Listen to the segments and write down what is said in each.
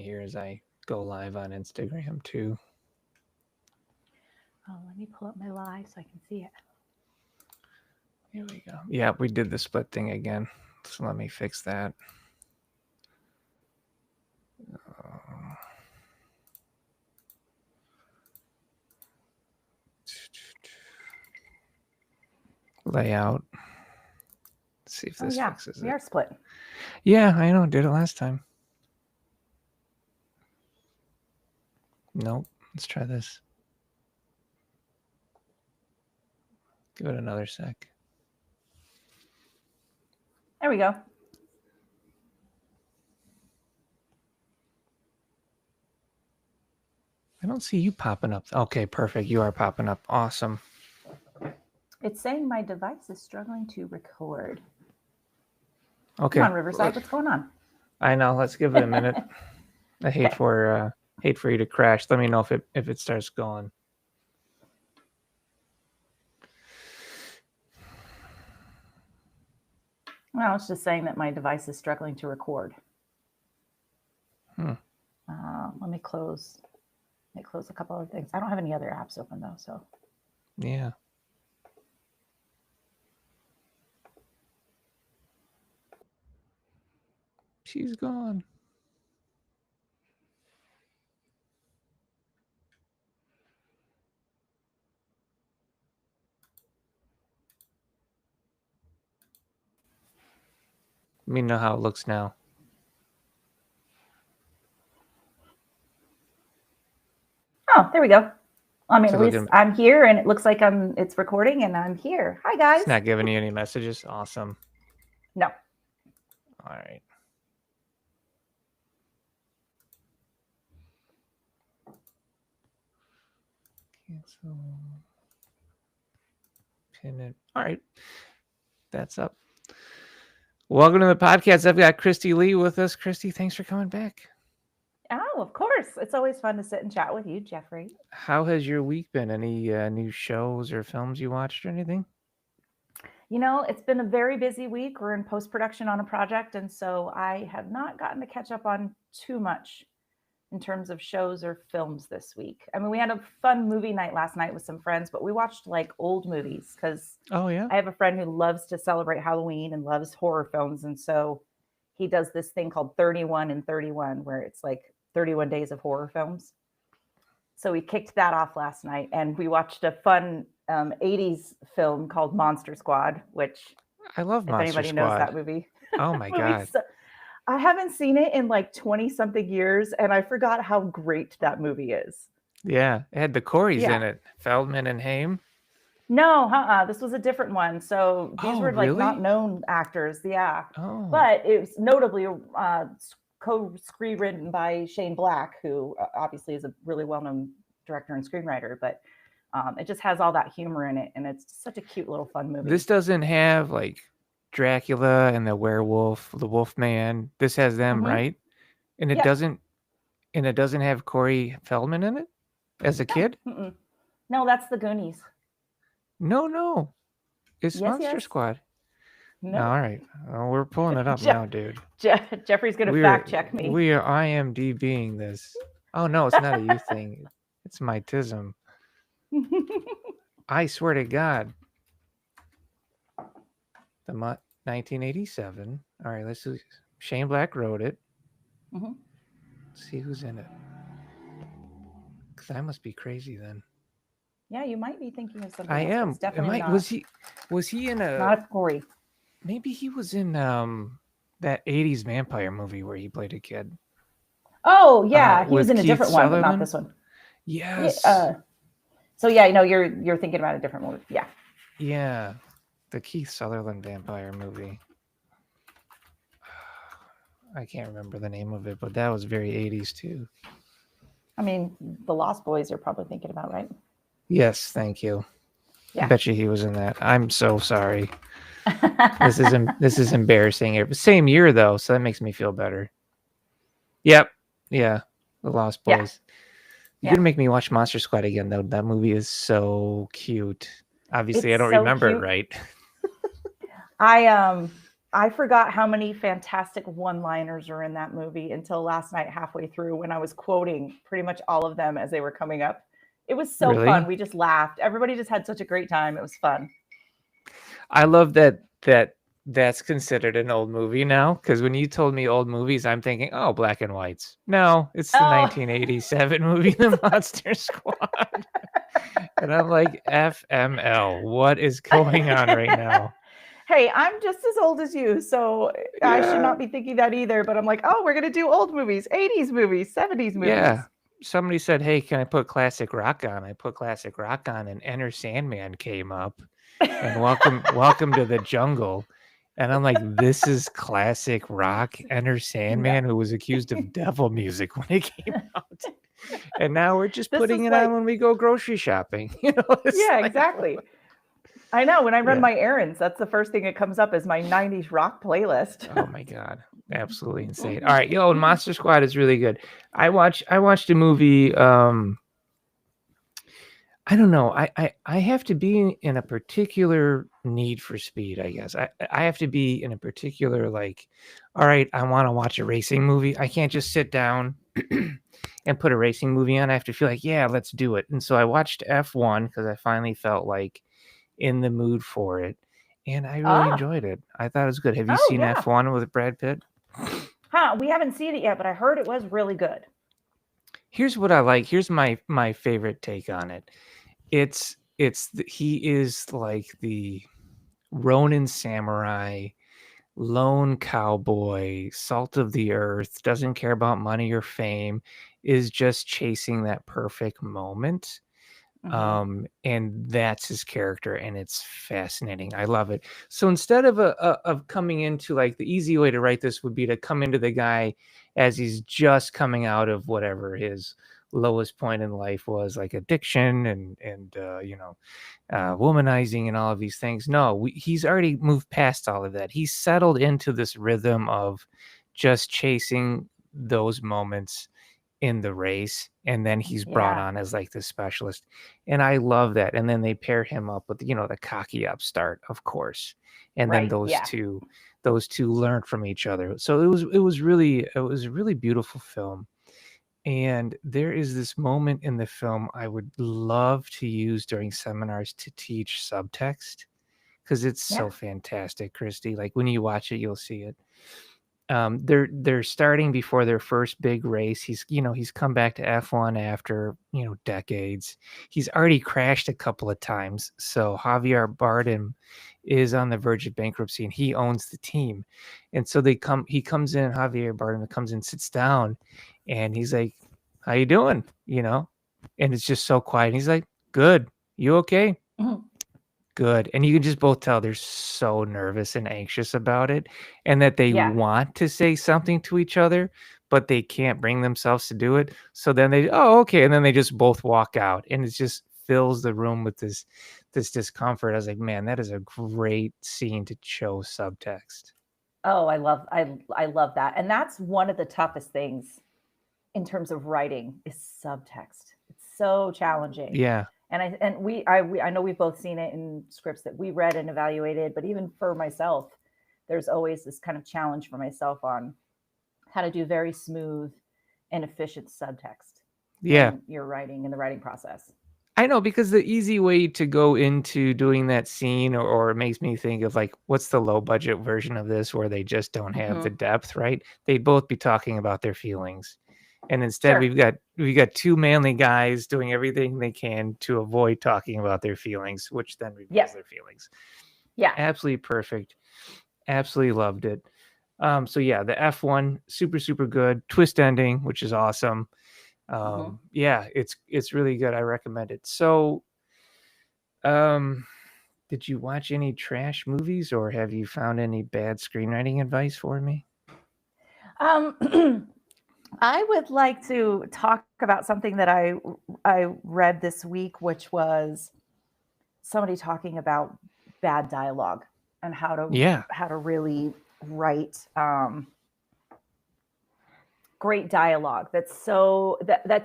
here as I go live on Instagram too. Oh, let me pull up my live so I can see it. Here we go. Yeah, we did the split thing again. So let me fix that. Layout. Let's see if this fixes we it. are split. Yeah, I know. Did it last time. Nope. Let's try this. Give it another sec. There we go. I don't see you popping up. Okay, perfect. You are popping up. Awesome. It's saying my device is struggling to record. Okay. Come on, Riverside, what's going on? I know. Let's give it a minute. I hate for you to crash. Let me know if it starts going. Well, it's just saying that my device is struggling to record. Let me close. A couple other things. I don't have any other apps open though, so. Yeah. She's gone. Let me know how it looks now. Oh, there we go. I mean, at least I'm here and it looks like it's recording and I'm here. Hi, guys. It's not giving you any messages. Awesome. No. All right. Cancel. Pin it. All right. That's up. Welcome to the podcast. I've got Christy Lee with us. Christy, thanks for coming back. Oh, of course. It's always fun to sit and chat with you, Jeffrey. How has your week been? Any new shows or films you watched or anything? You know, it's been a very busy week. We're in post-production on a project, and so I have not gotten to catch up on too much in terms of shows or films this week. I mean, we had a fun movie night last night with some friends, but we watched like old movies because I have a friend who loves to celebrate Halloween and loves horror films. And so he does this thing called 31 and 31, where it's like 31 days of horror films. So we kicked that off last night and we watched a fun 80s film called Monster Squad, which I love Monster Squad. If anybody knows that movie. Oh my God. I haven't seen it in like 20 something years and I forgot how great that movie is. Yeah. It had the Coreys in it. Feldman and Haim. No, this was a different one. So these were like not known actors. Yeah. Oh. But it was notably co-screenwritten by Shane Black, who obviously is a really well-known director and screenwriter, but it just has all that humor in it. And it's such a cute little fun movie. This doesn't have like Dracula and the werewolf, the Wolfman. This has them, right? And it doesn't have Corey Feldman in it as a kid? No, that's the Goonies. No. It's Monster Squad. No. All right. Oh, we're pulling it up now, dude. Jeffrey's going to fact check me. We are IMDbing this. Oh, no, it's not a you thing. It's my tism. I swear to God. The 1987. All right, let's see. Shane Black wrote it. Let's see who's in it. Because I must be crazy then. Yeah, you might be thinking of something. I else. am. It's definitely not. Was he in a? Not a Corey. Maybe he was in that 80s vampire movie where he played a kid. Oh yeah, he was in a Keith different Sutherland? one, but not this one. Yes. So yeah, no, you're thinking about a different movie. Yeah. Yeah, the Keith Sutherland vampire movie. I can't remember the name of it, but that was very 80s too. I mean, The Lost Boys you're probably thinking about, right? Yes, thank you. Yeah. I bet you he was in that. I'm so sorry. This is embarrassing. Same year though, so that makes me feel better. Yep. Yeah. The Lost Boys. You're gonna make me watch Monster Squad again though. That movie is so cute. Obviously, I don't remember it right. I forgot how many fantastic one-liners are in that movie until last night, halfway through, when I was quoting pretty much all of them as they were coming up. It was so fun. Really? We just laughed. Everybody just had such a great time. It was fun. I love that's considered an old movie now, because when you told me old movies, I'm thinking, oh, black and whites. No, it's the Oh, 1987 movie, The Monster Squad. And I'm like, FML, what is going on right now? hey, I'm just as old as you, so I should Yeah. not be thinking that either. But I'm like, oh, we're gonna do old movies, 80s movies, 70s movies. Yeah. Somebody said, hey, can I put classic rock on? I put classic rock on, and Enter Sandman came up, and welcome to the jungle. And I'm like, this is classic rock. Enter Sandman, who was accused of devil music when it came out. And now we're just This putting is it like, on when we go grocery shopping. It's yeah, like, exactly. I know. When I run Yeah. my errands, that's the first thing that comes up is my 90s rock playlist. Oh my God. Absolutely insane. All right, and Monster Squad is really good. I watched a movie. I don't know. I have to be in a particular need for speed, I guess. I have to be in a particular, like, all right, I want to watch a racing movie. I can't just sit down and put a racing movie on. I have to feel like, yeah, let's do it. And so I watched F1 because I finally felt like in the mood for it. And I really enjoyed it. I thought it was good. Have you Oh, seen yeah. F1 with Brad Pitt? Huh, we haven't seen it yet, but I heard it was really good. Here's what I like. Here's my favorite take on it. He is like the Ronin samurai, lone cowboy, salt of the earth, doesn't care about money or fame, is just chasing that perfect moment. And that's his character, and it's fascinating. I love it. So instead of coming into, like, the easy way to write this would be to come into the guy as he's just coming out of whatever his lowest point in life was, like addiction and womanizing and all of these things. No, he's already moved past all of that. He's settled into this rhythm of just chasing those moments in the race, and then he's brought Yeah. on as like the specialist, and I love that. And then they pair him up with the cocky upstart, of course, and then Right. Yeah. those two learn from each other. So it was a really beautiful film. And there is this moment in the film I would love to use during seminars to teach subtext, because it's so Yeah. fantastic, Christy. Like, when you watch it, you'll see it. They're starting before their first big race. He's come back to F1 after decades. He's already crashed a couple of times. So Javier Bardem is on the verge of bankruptcy, and he owns the team. And so he comes in, Javier Bardem comes in, sits down, and he's like, "How you doing?" And it's just so quiet. And he's like, "Good. You okay?" Mhm. Good. And you can just both tell they're so nervous and anxious about it, and that they Yeah. want to say something to each other, but they can't bring themselves to do it. So then oh, okay. And then they just both walk out, and it just fills the room with this discomfort. I was like, man, that is a great scene to show subtext. Oh, I love that. And that's one of the toughest things in terms of writing is subtext. It's so challenging. Yeah. I know we've both seen it in scripts that we read and evaluated, but even for myself, there's always this kind of challenge for myself on how to do very smooth and efficient subtext Yeah. in your writing, in the writing process. I know, because the easy way to go into doing that scene, or it makes me think of, like, what's the low budget version of this where they just don't have the depth, right? They'd both be talking about their feelings. And instead Sure. we've got two manly guys doing everything they can to avoid talking about their feelings, which then reveals Yeah. their feelings. Yeah. Absolutely perfect. Absolutely loved it. So yeah, the F1, super, super good. Twist ending, which is awesome. Yeah, it's really good. I recommend it. So, did you watch any trash movies, or have you found any bad screenwriting advice for me? I would like to talk about something that I read this week, which was somebody talking about bad dialogue and Yeah. how to really write great dialogue that's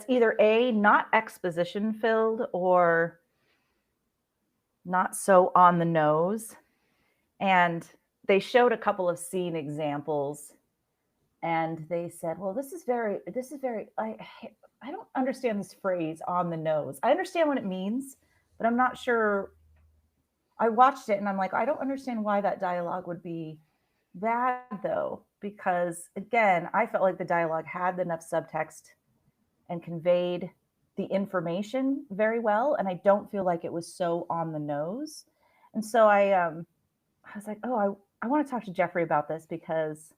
either not exposition filled or not so on the nose. And they showed a couple of scene examples, and they said, "Well, this is very. I don't understand this phrase 'on the nose.' I understand what it means, but I'm not sure." I watched it and I'm like, I don't understand why that dialogue would be bad though, because again, I felt like the dialogue had enough subtext and conveyed the information very well, and I don't feel like it was so on the nose. And so I was like, oh, I want to talk to Jeffrey about this, because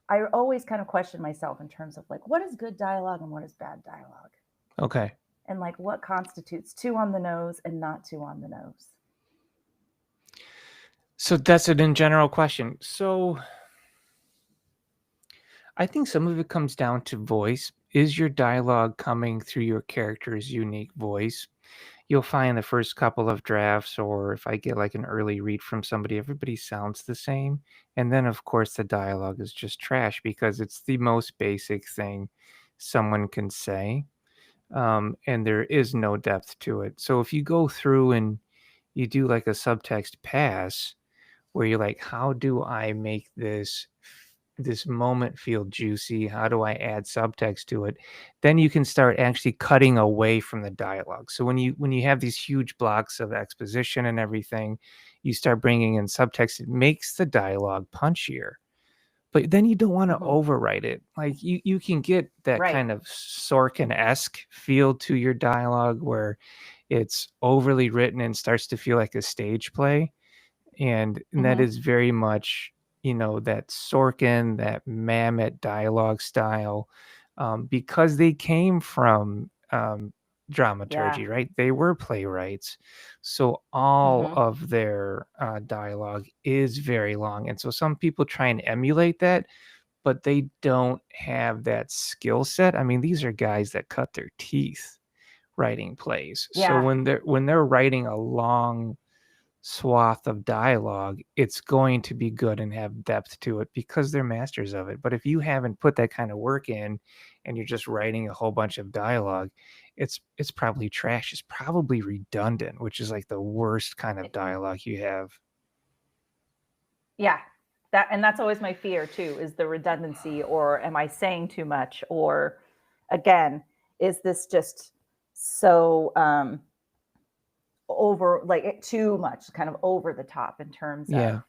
I always kind of question myself in terms of like, what is good dialogue and what is bad dialogue, Okay. and like what constitutes too on the nose and not too on the nose. So that's an in general question. So I think some of it comes down to voice. Is your dialogue coming through your character's unique voice? You'll find the first couple of drafts, or if I get like an early read from somebody, everybody sounds the same. And then, of course, the dialogue is just trash because it's the most basic thing someone can say. And there is no depth to it. So if you go through and you do like a subtext pass, where you're like, how do I make this moment feel juicy? How do I add subtext to it? Then you can start actually cutting away from the dialogue. So when you have these huge blocks of exposition and everything, you start bringing in subtext. It makes the dialogue punchier. But then you don't want to Hmm. overwrite it. Like you can get that Right. kind of Sorkin-esque feel to your dialogue where it's overly written and starts to feel like a stage play. And that Hmm. is very much, that Sorkin, that Mamet dialogue style, because they came from Yeah. dramaturgy, right? They were playwrights, so all Hmm. of their dialogue is very long, and so some people try and emulate that, but they don't have that skill set. I mean, these are guys that cut their teeth writing plays, so Yeah. when they're writing a long swath of dialogue, it's going to be good and have depth to it because they're masters of it. But if you haven't put that kind of work in and you're just writing a whole bunch of dialogue, it's probably trash. It's probably redundant, which is like the worst kind of dialogue you have. Yeah. That's always my fear too, is the redundancy, or am I saying too much, or again, is this just so over, like too much, kind of over the top in terms of Yeah.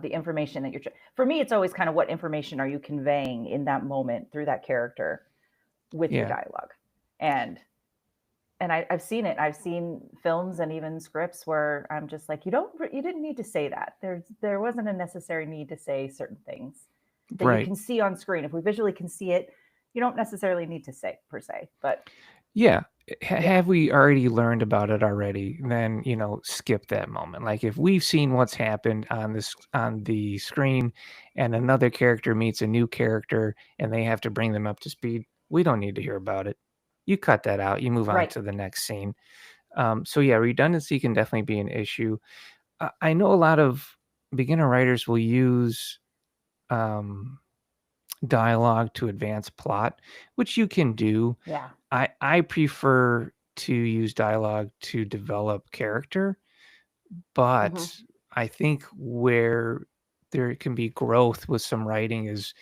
the information that for me, it's always kind of what information are you conveying in that moment through that character with your Yeah. dialogue. And I've seen it. I've seen films and even scripts where I'm just like, you didn't need to say that. There wasn't a necessary need to say certain things that you Right. can see on screen. If we visually can see it, you don't necessarily need to say per se. But Yeah. yeah, Have we already learned about it already? Then, skip that moment. Like if we've seen what's happened on the screen and another character meets a new character and they have to bring them up to speed, we don't need to hear about it. You cut that out. You move on right. to the next scene. So yeah, redundancy can definitely be an issue. I know a lot of beginner writers will use um, dialogue to advance plot, which you can do. Yeah. I prefer to use dialogue to develop character, Hmm. but I think where there can be growth with some writing is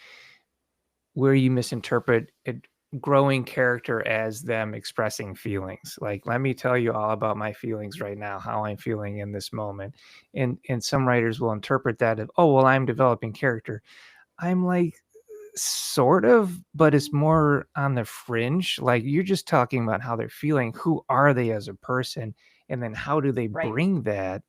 where you misinterpret it, growing character as them expressing feelings. Like, let me tell you all about my feelings right now, how I'm feeling in this moment. And some writers will interpret that as, oh, well, I'm developing character. I'm like, sort of, but it's more on the fringe. Like you're just talking about how they're feeling. Who are they as a person? And then how do they Right. bring that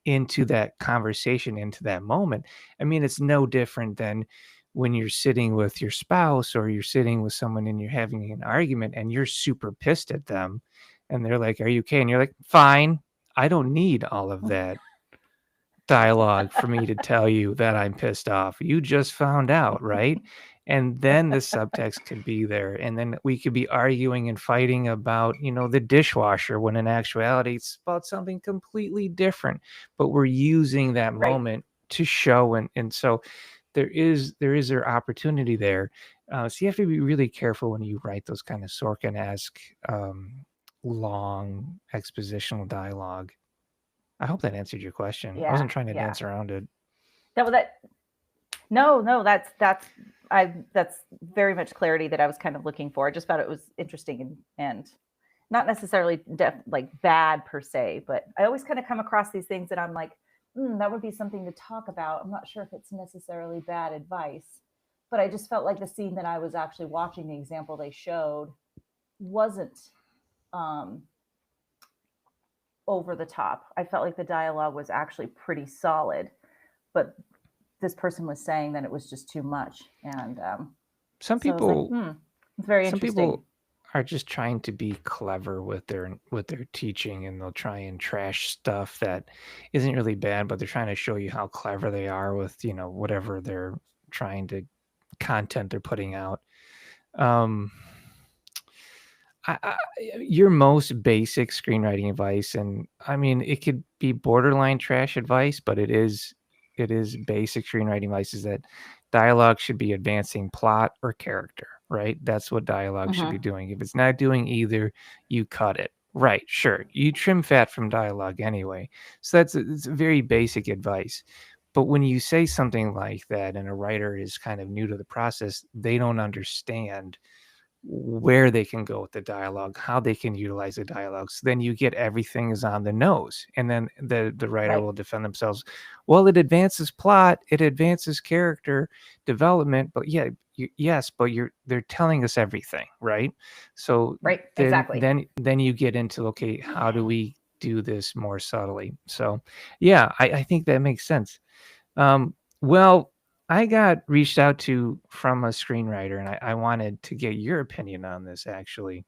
into that conversation, into that moment? I mean, it's no different than when you're sitting with your spouse or you're sitting with someone and you're having an argument and you're super pissed at them and they're like, "Are you okay?" And you're like, "Fine. I don't need all of that dialogue for me to tell you that I'm pissed off. You just found out, right?" And then the subtext could be there. And then we could be arguing and fighting about, the dishwasher when in actuality it's about something completely different. But we're using that Right. moment to show and so there is their opportunity there. So you have to be really careful when you write those kind of Sorkin-esque long expositional dialogue. I hope that answered your question. I Yeah, wasn't trying to yeah. dance around it. That no, that's very much clarity that I was kind of looking for. I just thought it was interesting and not necessarily like bad per se, but I always kind of come across these things that I'm like, that would be something to talk about. I'm not sure if it's necessarily bad advice, but I just felt like the scene that I was actually watching, the example they showed, wasn't um, over the top. I felt like the dialogue was actually pretty solid, but this person was saying that it was just too much, and Some so I was like, people it's very some interesting. people are just trying to be clever with their teaching, and they'll try and trash stuff that isn't really bad, but they're trying to show you how clever they are with, whatever they're trying to content they're putting out. Um your most basic screenwriting advice, and I mean, it could be borderline trash advice, but it is basic screenwriting advice, is that dialogue should be advancing plot or character, right? That's what dialogue should be Hmm. doing. If it's not doing either, you cut it. Right, sure. You trim fat from dialogue anyway. So it's very basic advice. But when you say something like that and a writer is kind of new to the process, they don't understand where they can go with the dialogue, how they can utilize the dialogue. So then you get everything is on the nose. And then the writer Right, will defend themselves. Well, it advances plot, it advances character development, but yeah, yes, but they're telling us everything, right? So right, then exactly. then then you get into, okay, how do we do this more subtly? So yeah, I think that makes sense. Well, I got reached out to from a screenwriter, and I wanted to get your opinion on this actually.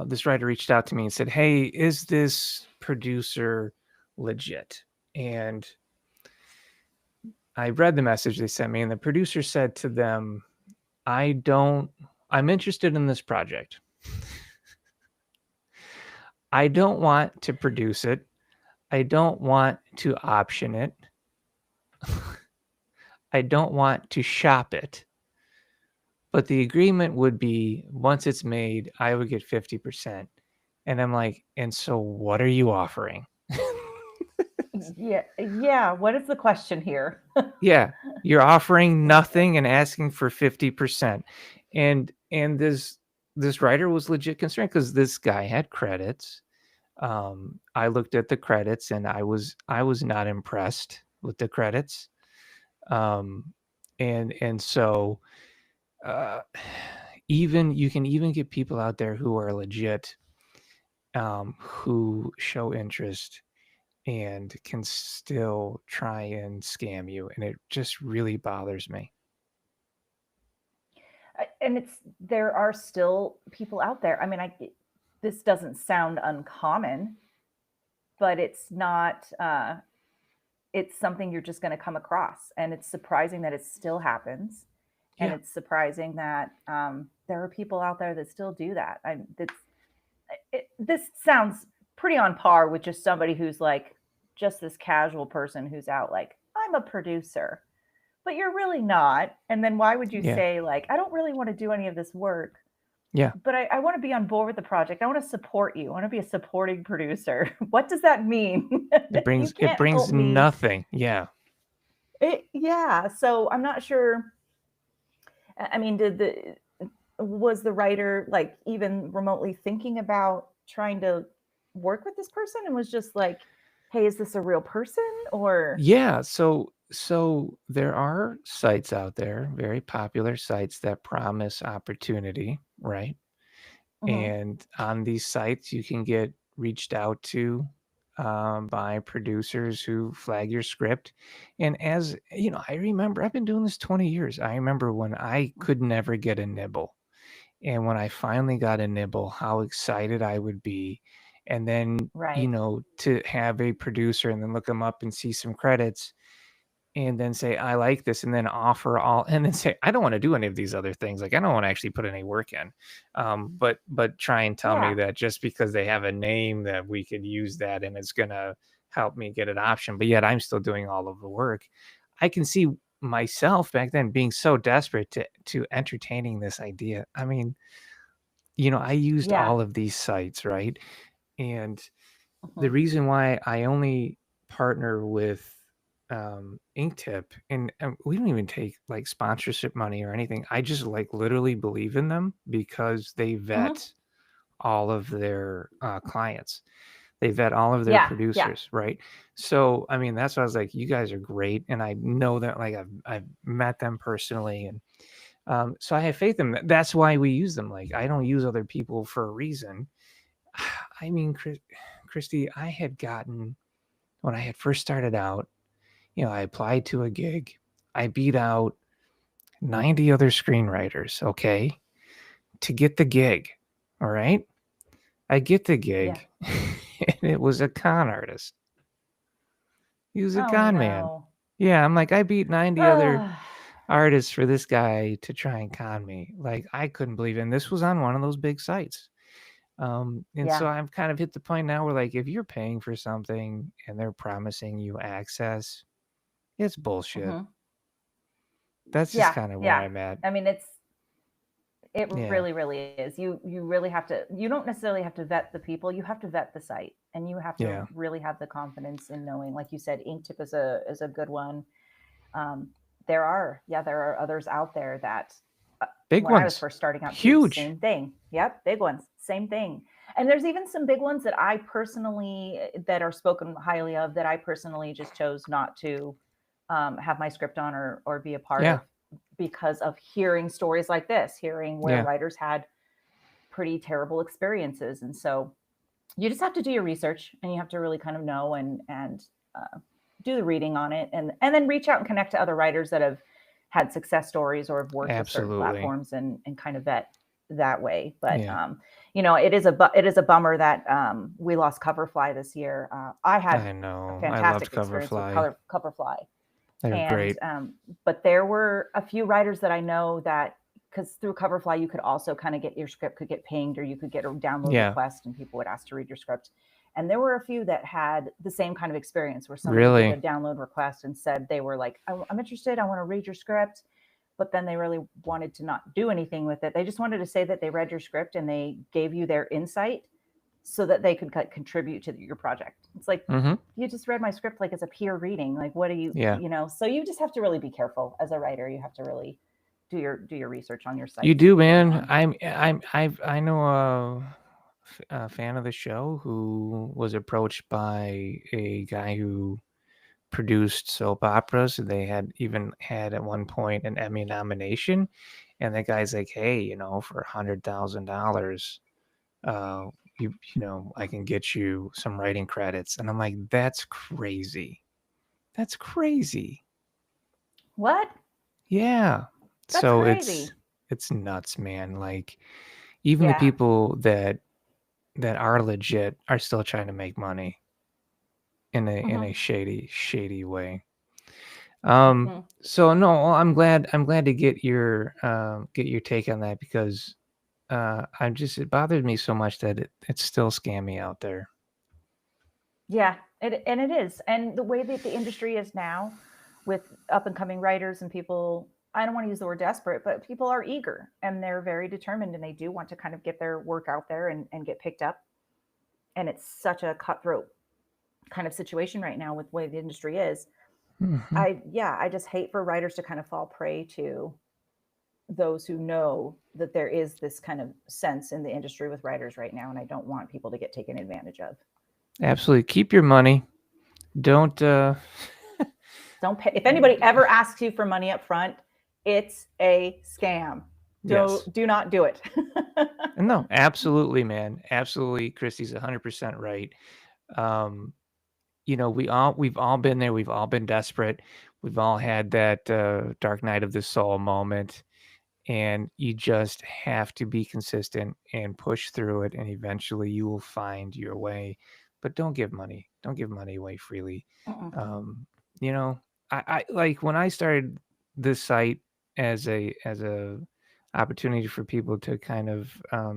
This writer reached out to me and said, "Hey, is this producer legit?" And I read the message they sent me, and the producer said to them, I'm interested in this project. I don't want to produce it. I don't want to option it. I don't want to shop it. But the agreement would be, once it's made, I would get 50%. And I'm like, and so what are you offering? Yeah, yeah. What is the question here? Yeah, you're offering nothing and asking for 50%. And this writer was legit concerned because this guy had credits. I looked at the credits and I was not impressed with the credits. Um, and so uh, even you can even get people out there who are legit, who show interest and can still try and scam you, and it just really bothers me. And there are still people out there. I mean, this doesn't sound uncommon, but it's not. It's something you're just going to come across, and it's surprising that it still happens, and Yeah, it's surprising that there are people out there that still do that. This sounds pretty on par with just somebody who's like just this casual person who's out like, I'm a producer, but you're really not. And then why would you yeah, say like, I don't really want to do any of this work, yeah. but I want to be on board with the project. I want to support you. I want to be a supporting producer. What does that mean? It You brings it can't brings help me. nothing. Yeah. Yeah. So I'm not sure. I mean, was the writer like even remotely thinking about trying to work with this person and was just like, hey, is this a real person or Yeah, so there are sites out there, very popular sites that promise opportunity, right? Mhm. And on these sites, you can get reached out to, by producers who flag your script. And as you know, I remember I've been doing this 20 years. I remember when I could never get a nibble. And when I finally got a nibble, how excited I would be. And then, right? to have a producer and then look them up and see some credits and then say, I like this, and then offer all, and then say, I don't want to do any of these other things. Like, I don't want to actually put any work in. But try and tell me Yeah. that just because they have a name that we could use that and it's gonna help me get an option, but yet I'm still doing all of the work. I can see myself back then being so desperate to entertaining this idea. I mean, I used Yeah. all of these sites, right? And the Mhm. reason why I only partner with Inktip, and we don't even take like sponsorship money or anything. I just like literally believe in them because they Mhm. vet all of their clients. They vet all of their Yeah, yeah. producers, right? So, I mean, that's why I was like, you guys are great, and I know that like I've met them personally, and so I have faith in them. That's why we use them. Like, I don't use other people for a reason. I mean, Christy, I had gotten when I had first started out, I applied to a gig. I beat out 90 other screenwriters, okay, to get the gig. All right. I get the Yeah. gig, and it was a con artist. He was a Oh con man. no. Yeah, I'm like, I beat 90 other Ugh. artists for this guy to try and con me. Like, I couldn't believe it. And this was on one of those big sites. And Yeah. so I've kind of hit the point now where, like, if you're paying for something and they're promising you access, it's bullshit. Mhm. That's just Yeah, kind of where yeah. I'm at. I mean, it Yeah. really is. You really have to, you don't necessarily have to vet the people, you have to vet the site, and you have to Yeah. really have the confidence in knowing, like you said, Inktip is a good one. Um, there are others out there that Big when I was ones. first starting out too, Huge. same thing. Yep, big ones, same thing. And there's even some big ones that that are spoken highly of, that I personally just chose not to have my script on, or be a part Yeah. of, because of hearing stories like this, hearing where Yeah. writers had pretty terrible experiences. And so you just have to do your research, and you have to really kind of know, and do the reading on it, and then reach out and connect to other writers that have had success stories or have worked with certain Absolutely. platforms, and kind of vet that way. But Yeah. it is a bummer that we lost Coverfly this year. I had I a know. I loved fantastic experience with Coverfly. Coverfly, They're and great. but there were a few writers that I know that, because through Coverfly you could also kind of get your script could get pinged, or you could get a download Yeah. request and people would ask to read your script. And there were a few that had the same kind of experience, where somebody did a Really? download request and said they were like, I'm interested, I want to read your script, but then they really wanted to not do anything with it. They just wanted to say that they read your script and they gave you their insight so that they could contribute to your project. It's like, Mm-hmm. you just read my script like it's a peer reading. Like, what do you, Yeah. So you just have to really be careful as a writer. You have to really do your research on your sites. You do, that you're man. on. I know a fan of the show who was approached by a guy who produced soap operas. They had even had at one point an Emmy nomination, and the guy's like, "Hey, for $100,000, I can get you some writing credits." And I'm like, "That's crazy. That's crazy." What? Yeah. That's So crazy. it's nuts, man. Like, even the Yeah. people that are legit are still trying to make money in a Mhm. shady way. Mhm. So no, I'm glad to get your take on that, because it bothers me so much that it's still scammy out there. Yeah, it is. And the way that the industry is now, with up and coming writers and people, I don't want to use the word desperate, but people are eager and they're very determined, and they do want to kind of get their work out there and get picked up. And it's such a cutthroat kind of situation right now with the way the industry is. Mhm. I just hate for writers to kind of fall prey to those who know that there is this kind of sense in the industry with writers right now, and I don't want people to get taken advantage of. Absolutely. Keep your money. Don't Don't pay. If anybody ever asks you for money up front, it's a scam. yes. Do not do it. No, absolutely, man. Absolutely. Christy's 100% right. Um, we've all been there. We've all been desperate. We've all had that dark night of the soul moment, and you just have to be consistent and push through it, and eventually you will find your way. But don't give money. Don't give money away freely. Mm-mm. Um, you know, I like when I started this site as a opportunity for people to kind of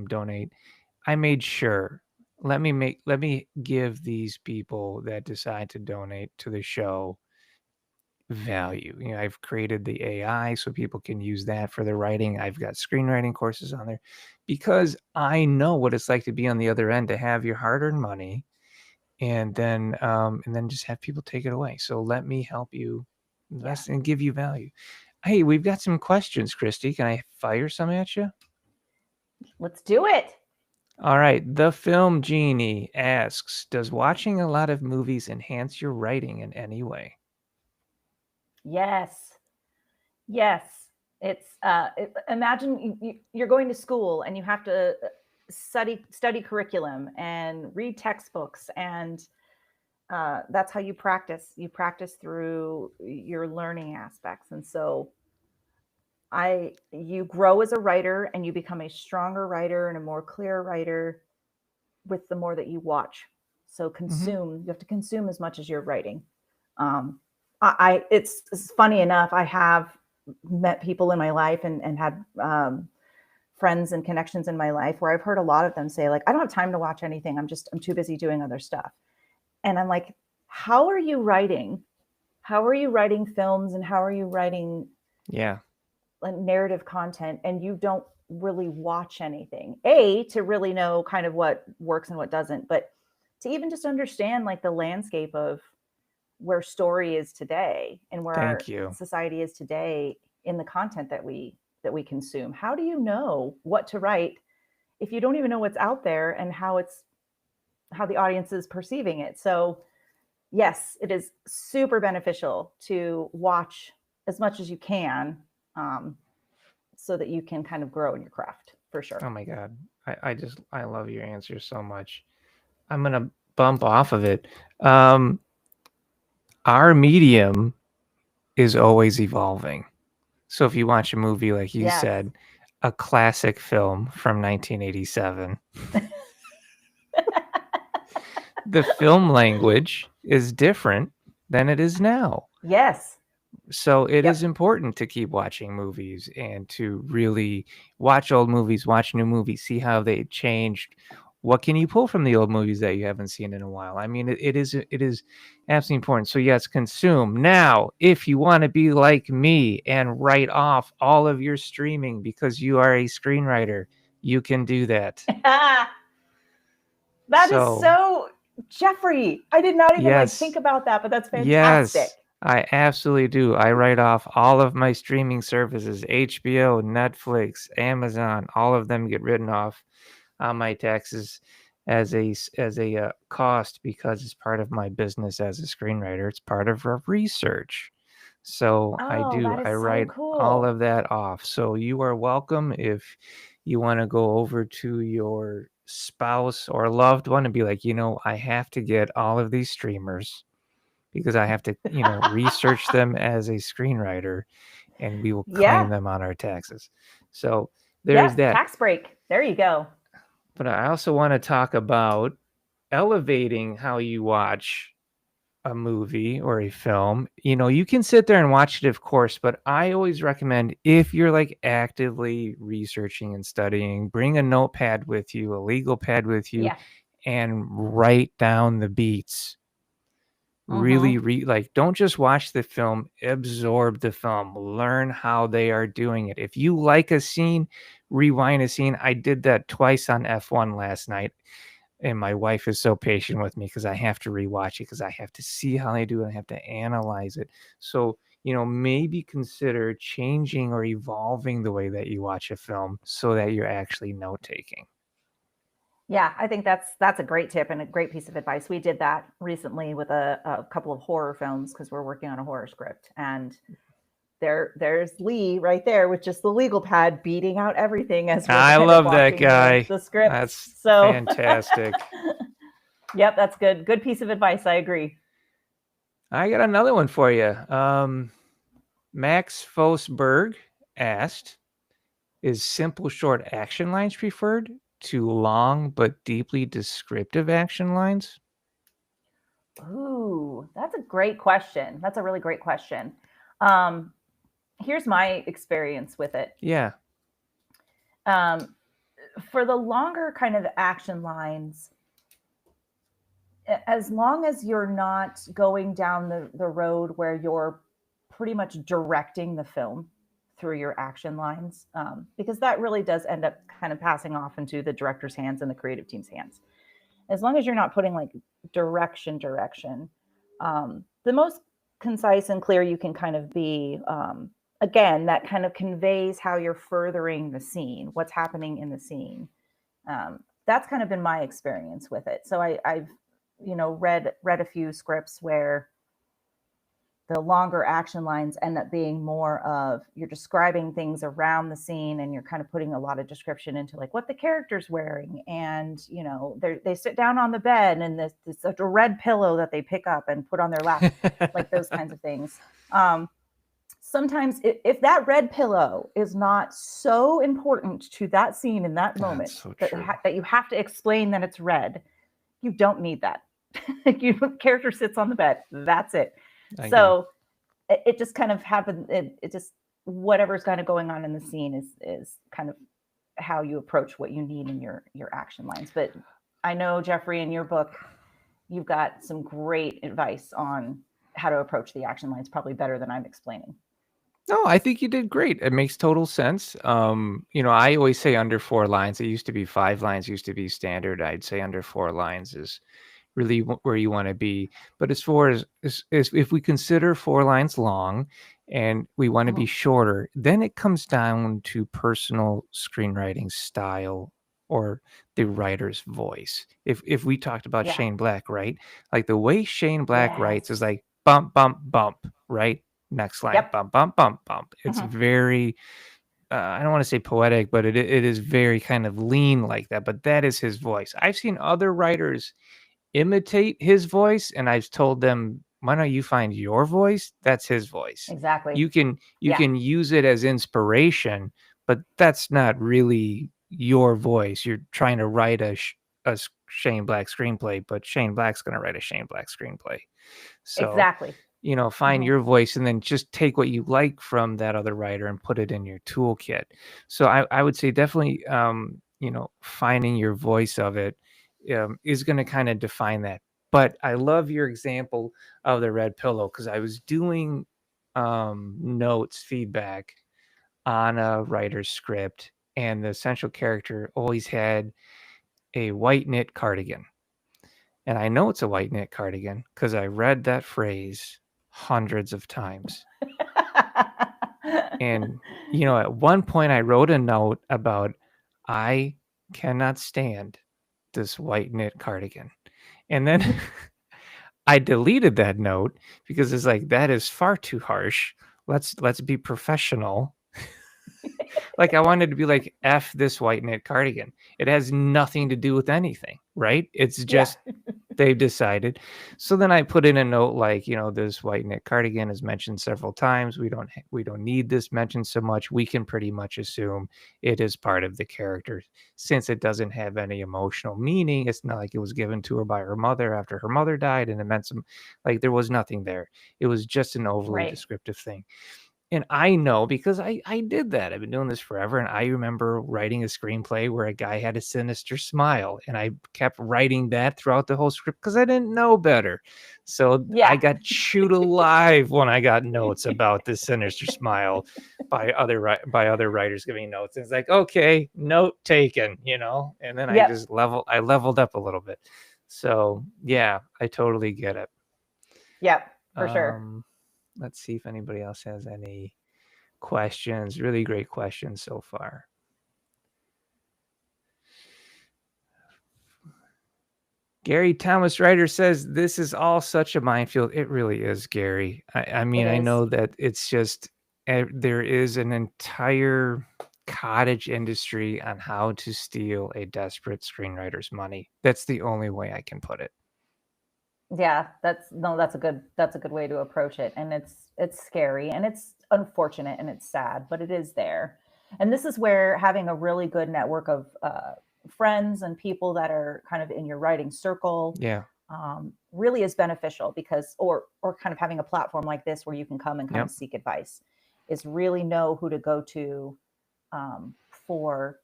donate. I made sure, let me give these people that decide to donate to the show value. I've created the AI so people can use that for their writing. I've got screenwriting courses on there because I know what it's like to be on the other end, to have your hard-earned money and then just have people take it away. So let me help you invest and give you value. Hey, we've got some questions, Christy. Can I fire some at you? Let's do it. All right. The Film Genie asks, does watching a lot of movies enhance your writing in any way? Yes. Yes. It's imagine you're going to school and you have to study curriculum and read textbooks, and that's how you practice. You practice through your learning aspects. And so you grow as a writer and you become a stronger writer and a more clear writer with the more that you watch. So consume, you have to consume as much as you're writing. It's funny enough, I have met people in my life and had friends and connections in my life where I've heard a lot of them say, like, I don't have time to watch anything. I'm too busy doing other stuff. And I'm like, how are you writing? How are you writing films, and how are you writing narrative content, and you don't really watch anything? To really know kind of what works and what doesn't, but to even just understand like the landscape of where story is today and where our society is today in the content that we consume. How do you know what to write if you don't even know what's out there and how the audience is perceiving it? So yes, it is super beneficial to watch as much as you can, so that you can kind of grow in your craft, for sure. Oh my God. I love your answer so much. I'm going to bump off of it. Our medium is always evolving. So if you watch a movie, like you said, a classic film from 1987, the film language is different than it is now. Yes. So it is important to keep watching movies and to really watch old movies, watch new movies, see how they changed. What can you pull from the old movies that you haven't seen in a while? I mean, it is absolutely important. So yes, consume. Now, if you want to be like me and write off all of your streaming because you are a screenwriter, you can do that. That is so Jeffrey. I did not even think about that, but that's fantastic. Yes, I absolutely do. I write off all of my streaming services, HBO, Netflix, Amazon, all of them get written off on my taxes as a cost, because it's part of my business as a screenwriter. It's part of our research. So I write all of that off. So you are welcome if you want to go over to your spouse or loved one and be like, I have to get all of these streamers because I have to, research them as a screenwriter, and we will claim them on our taxes. So there's that. Tax break. There you go. But I also want to talk about elevating how you watch a movie or a film. You can sit there and watch it, of course, but I always recommend, if you're like actively researching and studying, bring a notepad with you, a legal pad with you, and write down the beats. Really don't just watch the film, absorb the film, learn how they are doing it. If you like a scene, rewind a scene. I did that twice on F1 last night, and my wife is so patient with me because I have to rewatch it because I have to see how they do it. I have to analyze it. So, maybe consider changing or evolving the way that you watch a film so that you're actually note-taking. Yeah, I think that's a great tip and a great piece of advice. We did that recently with a couple of horror films because we're working on a horror script, and there's Lee right there with just the legal pad beating out everything as I love that guy. The script. That's fantastic. Yep, that's good. Good piece of advice. I agree. I got another one for you. Max Fosberg asked, is simple short action lines preferred to long but deeply descriptive action lines? Ooh, that's a great question. That's a really great question. Here's my experience with it. Yeah. For the longer kind of action lines, as long as you're not going down the road where you're pretty much directing the film through your action lines, because that really does end up kind of passing off into the director's hands and the creative team's hands. as long as you're not putting like direction, the most concise and clear you can kind of be, again, that kind of conveys how you're furthering the scene, what's happening in the scene. That's kind of been my experience with it. So I've, read a few scripts where the longer action lines end up being more of you're describing things around the scene, and you're kind of putting a lot of description into like what the character's wearing, and they sit down on the bed and this a red pillow that they pick up and put on their lap, like those kinds of things. Sometimes if that red pillow is not so important to that scene in that moment, so that you have to explain that it's red, you don't need that. Character sits on the bed, that's it. So it just kind of happened. It just, whatever's kind of going on in the scene is kind of how you approach what you need in your action lines. But I know, Jeffrey, in your book, you've got some great advice on how to approach the action lines, probably better than I'm explaining. No, I think you did great. It makes total sense. I always say under 4 lines. It used to be 5 lines, used to be standard. I'd say under 4 lines is really where you want to be. But as far as if we consider 4 lines long and we want to be shorter, then it comes down to personal screenwriting style or the writer's voice. If we talked about Shane Black, right? Like the way Shane Black writes is like bump, bump, bump, right? Next line, bump, bump, bump, bump. It's very, I don't want to say poetic, but it is very kind of lean like that. But that is his voice. I've seen other writers imitate his voice, and I've told them, why don't you find your voice? That's his voice. Exactly. You can use it as inspiration, but that's not really your voice. You're trying to write a Shane Black screenplay, but Shane Black's going to write a Shane Black screenplay. So exactly. Find your voice, and then just take what you like from that other writer and put it in your toolkit. So I would say definitely, finding your voice of it is going to kind of define that. But I love your example of the red pillow, because I was doing notes, feedback on a writer's script, and the central character always had a white knit cardigan. And I know it's a white knit cardigan because I read that phrase hundreds of times. And, at one point I wrote a note about, I cannot stand this white knit cardigan. And then I deleted that note because it's like, that is far too harsh. Let's be professional. Like I wanted to be like, F this white knit cardigan. It has nothing to do with anything, right? It's just they've decided. So then I put in a note like, this white knit cardigan is mentioned several times. We don't need this mentioned so much. We can pretty much assume it is part of the character, since it doesn't have any emotional meaning. It's not like it was given to her by her mother after her mother died, and it meant like there was nothing there. It was just an overly descriptive thing. And I know because I did that. I've been doing this forever. And I remember writing a screenplay where a guy had a sinister smile. And I kept writing that throughout the whole script because I didn't know better. So I got chewed alive when I got notes about this sinister smile by other writers giving notes. And it's like, okay, note taken, and then I leveled up a little bit. So yeah, I totally get it. Yep, for sure. Let's see if anybody else has any questions. Really great questions so far. Gary Thomas Ryder says, this is all such a minefield. It really is, Gary. I mean, I know that it's just, there is an entire cottage industry on how to steal a desperate screenwriter's money. That's the only way I can put it. Yeah, that's a good way to approach it. And it's scary, and it's unfortunate, and it's sad, but it is there. And this is where having a really good network of friends and people that are kind of in your writing circle really is beneficial, because or kind of having a platform like this where you can come and kind of seek advice, is really know who to go to for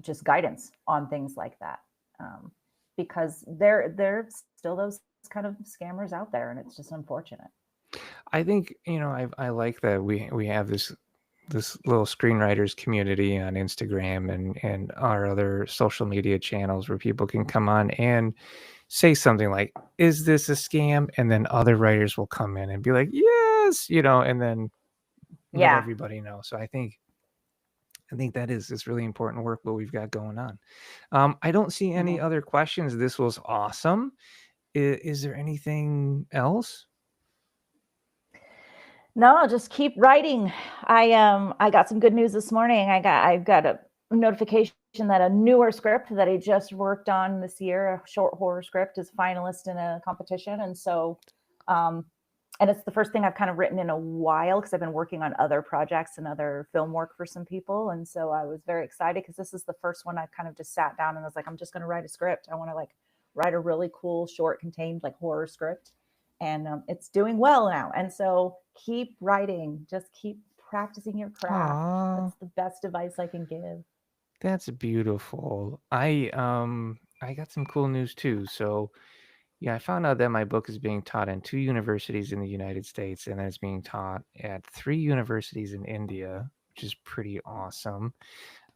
just guidance on things like that, because there still those kind of scammers out there, and it's just unfortunate. I think I like that we have this this little screenwriters community on Instagram and our other social media channels where people can come on and say something like, "Is this a scam?" And then other writers will come in and be like, "Yes," and then let Yeah. everybody know. So I think that is really important work what we've got going on. I don't see any Mhm. other questions. This was awesome. Is there anything else? No, just keep writing. I got some good news this morning. I've got a notification that a newer script that I just worked on this year, a short horror script, is finalist in a competition. And so and it's the first thing I've kind of written in a while because I've been working on other projects and other film work for some people. And so I was very excited because this is the first one I've kind of just sat down and was like, I'm just going to write a script. I want to like write a really cool, short, contained like horror script. And it's doing well now. And so keep writing, just keep practicing your craft. Aw, That's the best advice I can give. that's beautiful. I got some cool news too. So yeah, I found out that my book is being taught in 2 universities in the United States, and then it's being taught at 3 universities in India, which is pretty awesome.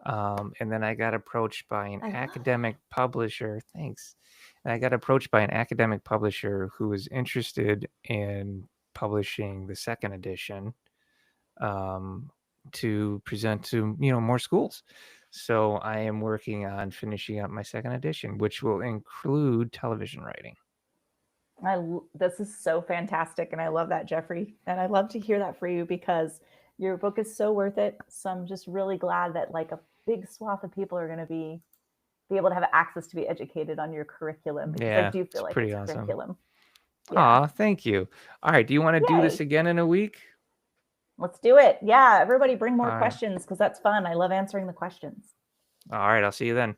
And then I got approached by an I love academic publisher. Thanks. And I got approached by an academic publisher who was interested in publishing the second edition um, to present to more schools. So I am working on finishing up my second edition, which will include television writing. This is so fantastic, and I love that, Jeffrey. And I love to hear that for you because your book is so worth it. So I'm just really glad that like a big swath of people are going to be able to have access to be educated on your curriculum because I Yeah, do it's feel like pretty it's awesome. curriculum. Yeah. Aw, thank you. All right, do you want to do this Yay. again in a week? Let's do it. Yeah. Everybody bring All more right. questions because that's fun. I love answering the questions. All right, I'll see you then.